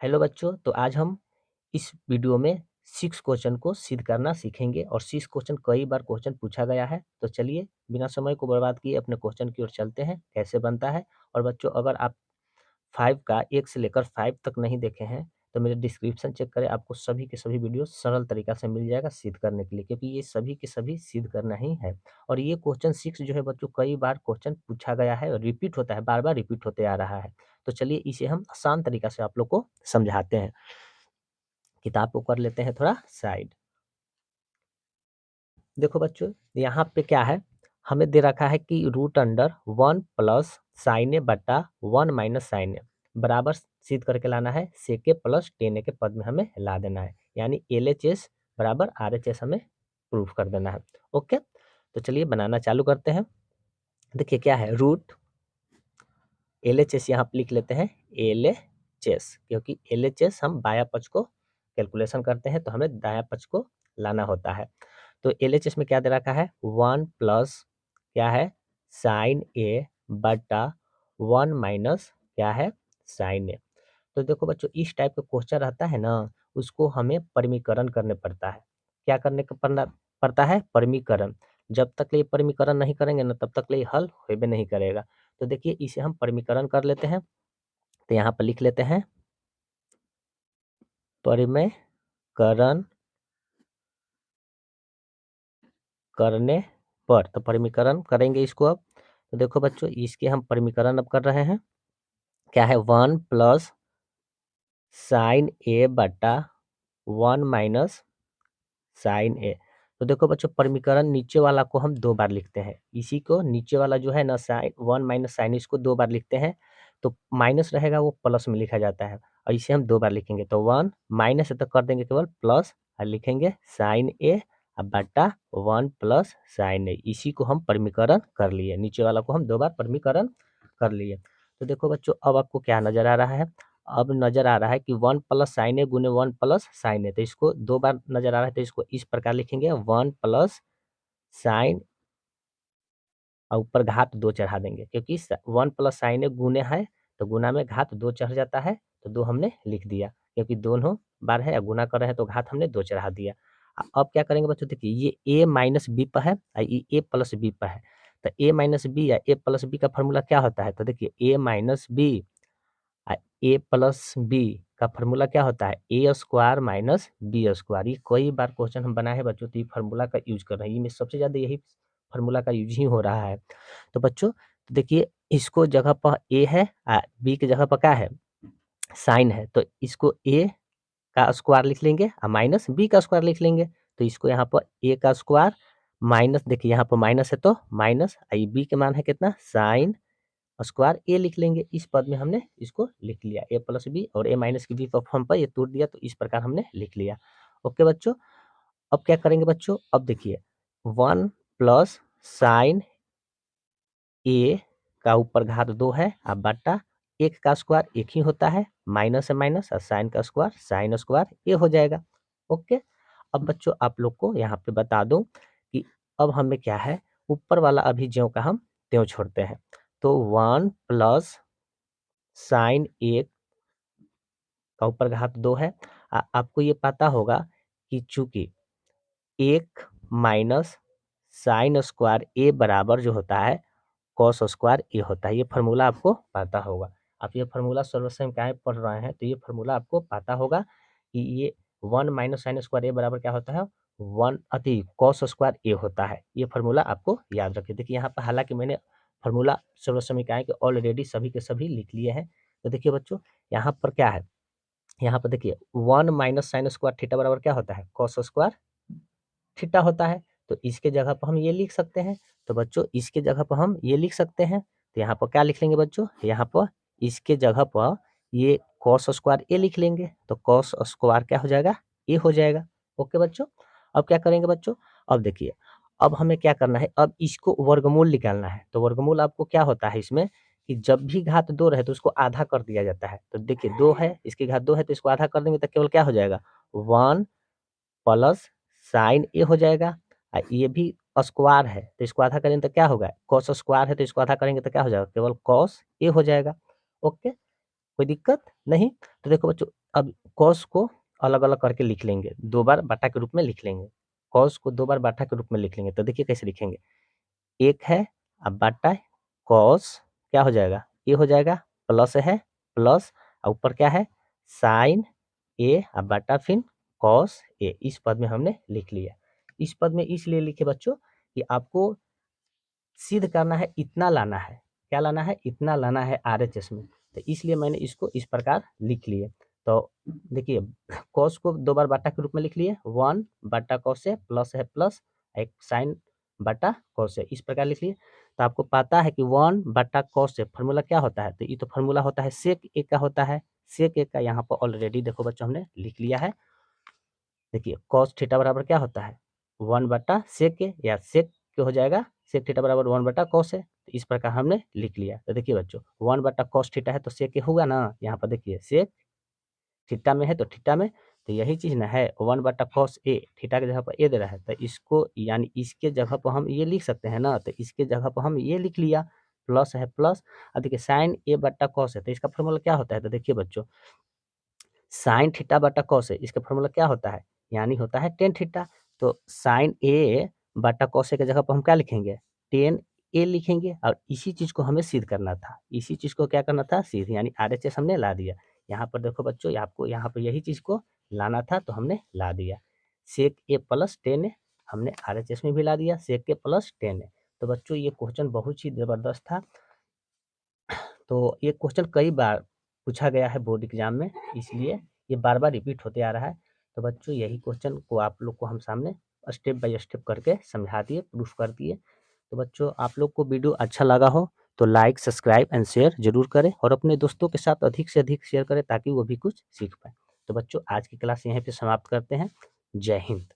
Hello बच्चों, तो आज हम इस वीडियो में 6 क्वेश्चन को सिद्ध करना सीखेंगे और 6 क्वेश्चन कई बार क्वेश्चन पूछा गया है। तो चलिए बिना समय को बर्बाद किए अपने क्वेश्चन की ओर चलते हैं, कैसे बनता है। और बच्चों अगर आप 5 का 1 से लेकर 5 तक नहीं देखे हैं, तो मेरे डिस्क्रिप्शन चेक करें, आपको सभी के सभी वीडियो सरल तरीका से मिल जाएगा सिद्ध करने के लिए, क्योंकि ये सभी के सभी सिद्ध करना ही है। और ये क्वेश्चन 6 जो है बच्चों कई बार क्वेश्चन पूछा गया है और रिपीट होता है, बार-बार रिपीट होते आ रहा है। तो चलिए इसे हम आसान तरीका से आप लोग को समझाते हैं। किताब को कर लेते हैं थोड़ा साइड। देखो बच्चों, यहाँ पे क्या है, हमें दे रखा है कि रूट अंडर 1 प्लस साइन ए बटा 1 माइनस साइन ए बराबर सिद्ध करके लाना है सेक ए प्लस टेन ए के पद में हमें ला देना है, यानी एल एच एस बराबर आर एच एस हमें प्रूफ कर देना है। ओके, तो चलिए बनाना चालू करते हैं। देखिए क्या है, रूट एल एच एस यहाँ पे लिख लेते हैं एल एच एस, क्योंकि एल एच एस हम बाया पक्ष को कैलकुलेशन करते हैं तो हमें दाया पक्ष को लाना होता है। तो एल एच एस में क्या दे रखा है, 1 प्लस क्या है साइन ए बटा 1 माइनस क्या है साइन ए। तो देखो बच्चों इस टाइप का क्वेश्चन रहता है ना, उसको हमें परिमीकरण करने पड़ता है। क्या करने का पड़ता है, परिमीकरण। जब तक ये परिमीकरण नहीं करेंगे ना तब तक ये हल होबे नहीं करेगा। तो देखिए इसे हम परिमीकरण कर लेते हैं, तो यहाँ पर लिख लेते हैं परिमीकरण करने पर। तो परिमीकरण करेंगे इसको अब। तो देखो बच्चों इसके हम परिमीकरण अब कर रहे हैं। क्या है, 1 प्लस साइन ए बटा 1 माइनस साइन ए। तो देखो बच्चों परिमीकरण नीचे वाला को हम 2 बार लिखते हैं, इसी को नीचे वाला जो है ना साइन 1 माइनस साइन इसको 2 बार लिखते हैं। तो माइनस रहेगा वो प्लस में लिखा जाता है, और इसे हम 2 बार लिखेंगे। तो 1 माइनस है तो कर देंगे केवल प्लस, और लिखेंगे साइन ए बटा 1 प्लस साइन ए। इसी को हम परिमीकरण कर लिए, नीचे वाला को हम 2 बार परिमीकरण कर लिए। तो देखो बच्चों अब आपको क्या नजर आ रहा है, अब नजर आ रहा है कि 1 प्लस साइन ए गुने 1 प्लस साइन ए। तो इसको 2 बार नजर आ रहा है तो इसको इस प्रकार लिखेंगे 1 प्लस साइन और ऊपर घात 2 चढ़ा देंगे, क्योंकि 1 प्लस साइन ए गुने है तो गुना में घात 2 चढ़ जाता है, तो 2 हमने लिख दिया, क्योंकि दोनों बार है गुना कर रहे हैं तो घात हमने 2 चढ़ा दिया। अब क्या करेंगे बच्चों, देखिए ये a माइनस बी पर है और ये a प्लस बी पर है। तो a माइनस बी या a प्लस बी का फॉर्मूला क्या होता है, तो देखिए a minus B A plus B का फॉर्मूला क्या होता है, A square minus B square. ये कई बार क्वेश्चन हम बनाए हैं बच्चों, तो ये फार्मूला का यूज कर रहे हैं, ये में सबसे ज़्यादा यही फार्मूला का यूज ही हो रहा है। तो बच्चों देखिए इसको जगह पर ए है, बी की जगह पर क्या है साइन है, तो इसको ए का स्क्वायर लिख लेंगे और माइनस बी का स्क्वायर लिख लेंगे। तो इसको यहाँ पर ए का स्क्वायर माइनस, देखिए यहाँ पर माइनस है तो माइनस, आई बी के मान है कितना साइन स्क्वायर ए लिख लेंगे। इस पद में हमने इसको लिख लिया ए प्लस बी, और ए माइनस की बी पर फॉर्म पर ये तोड़ दिया, तो इस प्रकार हमने लिख लिया। ओके बच्चों, अब क्या करेंगे बच्चों, अब देखिए 1 प्लस साइन ए का ऊपर घात 2 है, अब बटा एक का स्क्वायर एक ही होता है, माइनस है माइनस, और साइन का स्क्वायर साइन स्क्वायर ए हो जाएगा। ओके, अब बच्चों आप लोग को यहाँ पे बता दूं कि अब हमें क्या है, ऊपर वाला अभी ज्यों का हम त्यों छोड़ते हैं। तो 1 प्लस साइन ए का ऊपर घात 2 है। आपको ये पता होगा कि चूंकि 1 माइनस साइन स्क्वायर ए बराबर जो होता है कॉस स्क्वायर ए होता है। ये फार्मूला आपको पता होगा। आप ये फार्मूला सर्वप्रथम क्या है पढ़ रहे हैं, तो ये फार्मूला आपको पता होगा कि ये 1 माइनस साइन स्क्वायर ए बराबर क्या होता है, 1 अति कॉस स्क्वायर ए होता है। ये फार्मूला आपको याद रखिए। देखिए यहाँ पर हालांकि मैंने फार्मूला सर्वसमीकरण के ऑलरेडी सभी के सभी लिख लिए हैं। तो देखिए बच्चों यहाँ पर क्या है, यहाँ पर देखिए 1 माइनस साइन स्क्वायर थीटा बराबर क्या होता है, कॉस स्क्वायर थीटा होता है। तो इसके जगह पर हम ये लिख सकते हैं। तो बच्चों इसके जगह पर हम ये लिख सकते हैं, तो यहाँ पर क्या लिख लेंगे बच्चों, यहाँ पर इसके जगह पर ये कॉस स्क्वायर ए लिख लेंगे, तो कॉस स्क्वायर क्या हो जाएगा, ए हो जाएगा। ओके बच्चों, अब क्या करेंगे बच्चों, अब देखिए अब हमें क्या करना है, अब इसको वर्गमूल निकालना है। तो वर्गमूल आपको क्या होता है इसमें, कि जब भी घात 2 रहे तो उसको आधा कर दिया जाता है। तो देखिए 2 है, इसकी घात 2 है तो इसको आधा कर देंगे तो केवल क्या हो जाएगा, 1 प्लस साइन ए हो जाएगा। ये भी स्क्वायर है तो इसको आधा करेंगे तो क्या होगा, कॉस स्क्वायर है तो इसको आधा करेंगे तो क्या हो जाएगा, केवल कॉस ए हो जाएगा। ओके, कोई दिक्कत नहीं। तो देखो बच्चों अब कॉस को अलग-अलग करके लिख लेंगे, 2 बार बटा के रूप में लिख लेंगे। कॉस को 2 बार बटा के रूप में लिख लेंगे, तो देखिए कैसे लिखेंगे, 1 है अब बटा कॉस क्या हो जाएगा, ये हो जाएगा प्लस है, प्लस और ऊपर क्या है साइन ए अब बटा फिर कॉस ए, इस पद में हमने लिख लिया। इस पद में इसलिए लिखे बच्चों कि आपको सिद्ध करना है, इतना लाना है, क्या लाना है, इतना लाना है आरएचएस में, तो इसलिए मैंने इसको इस प्रकार लिख लिए। तो देखिए कॉस को 2 बार बटा के रूप में लिख लिए, 1 बटा कॉस है प्लस है प्लस एक साइन बटा कॉस है, इस प्रकार लिख लिए। तो आपको पता है कि 1 बटा कॉस है फार्मूला क्या होता है, तो ये तो फार्मूला होता है सेक ए का होता है, सेक ए का यहाँ पर ऑलरेडी देखो बच्चों हमने लिख लिया है। देखिए कॉस थीटा बराबर क्या होता है 1 बटा सेक ए या सेक के हो जाएगा, सेक थीटा बराबर 1 बटा कॉस है, तो इस प्रकार हमने लिख लिया। तो देखिए बच्चों 1 बटा कॉस थीटा है तो सेक ए होगा ना, यहाँ पर देखिए सेक थीटा में है तो थीटा में, तो यही चीज़ ना है 1 बटा कॉस ए, थीटा की जगह पर ए दे रहा है, तो इसको यानी इसके जगह पर हम ये लिख सकते हैं ना, तो इसके जगह पर हम ये लिख लिया, प्लस है प्लस। अब देखिए साइन ए बटा कॉस है, तो इसका फॉर्मूला क्या होता है, तो देखिए बच्चों साइन थीटा बटा कॉस है, इसका फॉर्मूला क्या होता है, यानी होता है टेन थीटा। तो साइन ए बटा कॉस ए की जगह पर हम क्या लिखेंगे, टेन ए लिखेंगे, और इसी चीज़ को हमें सिद्ध करना था, इसी चीज़ को क्या करना था सिद्ध, यानी आरएचएस हमने ला दिया। यहाँ पर देखो बच्चों आपको यहाँ पर यही चीज़ को लाना था तो हमने ला दिया। सेक ए प्लस टेन ए हमने आरएचएस में भी ला दिया, सेक ए प्लस टेन ए। तो बच्चों ये क्वेश्चन बहुत ही ज़बरदस्त था। तो ये क्वेश्चन कई बार पूछा गया है बोर्ड एग्जाम में, इसलिए ये बार-बार रिपीट होते आ रहा है। तो बच्चों यही क्वेश्चन को आप लोग को हम सामने स्टेप बाय स्टेप करके समझा दिए, प्रूफ कर दिए। तो बच्चों आप लोग को वीडियो अच्छा लगा हो तो लाइक, सब्सक्राइब एंड शेयर ज़रूर करें और अपने दोस्तों के साथ अधिक से अधिक शेयर करें ताकि वो भी कुछ सीख पाएँ। तो बच्चों आज की क्लास यहीं पे समाप्त करते हैं। जय हिंद।